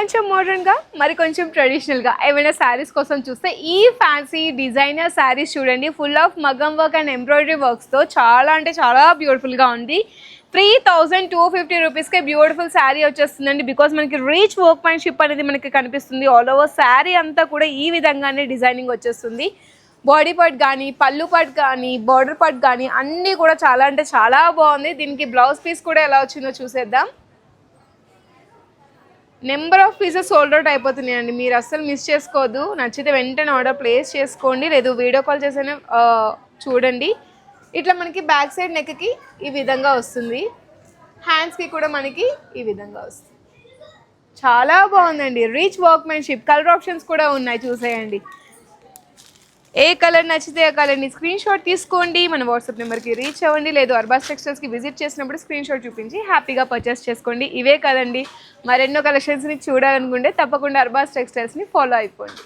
కొంచెం మోడర్న్గా మరి కొంచెం ట్రెడిషనల్గా ఏమైనా శారీస్ కోసం చూస్తే ఈ ఫ్యాన్సీ డిజైనర్ శారీస్ చూడండి. ఫుల్ ఆఫ్ మగ్గం వర్క్ అండ్ ఎంబ్రాయిడరీ వర్క్స్తో చాలా అంటే చాలా బ్యూటిఫుల్గా ఉంది. 3250 రూపీస్కే బ్యూటిఫుల్ శారీ వచ్చేస్తుందండి. బికాస్ మనకి రీచ్ వర్క్ మ్యాన్షిప్ అనేది మనకి కనిపిస్తుంది. ఆల్ ఓవర్ శారీ అంతా కూడా ఈ విధంగానే డిజైనింగ్ వచ్చేస్తుంది. బాడీ పార్ట్ కానీ, పళ్ళు పార్ట్ కానీ, బార్డర్ పార్ట్ కానీ అన్నీ కూడా చాలా అంటే చాలా బాగుంది. దీనికి బ్లౌజ్ పీస్ కూడా ఎలా వచ్చిందో చూసేద్దాం. Number of pieces sold out అయిపోతున్నాయండి. మీరు అస్సలు మిస్ చేసుకోవద్దు. నచ్చితే వెంటనే ఆర్డర్ ప్లేస్ చేసుకోండి, లేదు వీడియో కాల్ చేసైనా చూడండి. ఇట్లా మనకి బ్యాక్ సైడ్ నెక్కి ఈ విధంగా వస్తుంది. హ్యాండ్స్కి కూడా మనకి ఈ విధంగా వస్తుంది. చాలా బాగుందండి. Rich workmanship. కలర్ ఆప్షన్స్ కూడా ఉన్నాయి, చూసేయండి. ఏ కలర్ నచ్చితే ఆ కలర్ని స్క్రీన్ షాట్ తీసుకోండి, మన వాట్సాప్ నెంబర్కి రీచ్ అవ్వండి, లేదు అర్బాస్ టెక్స్టైల్స్కి విజిట్ చేసినప్పుడు స్క్రీన్ షాట్ చూపించి హ్యాపీగా పర్చేస్ చేసుకోండి. ఇవే కదండి, మరెన్నో కలెక్షన్స్ని చూడాలనుకుంటే తప్పకుండా అర్బాస్ టెక్స్టైల్స్ని ఫాలో అయిపోండి.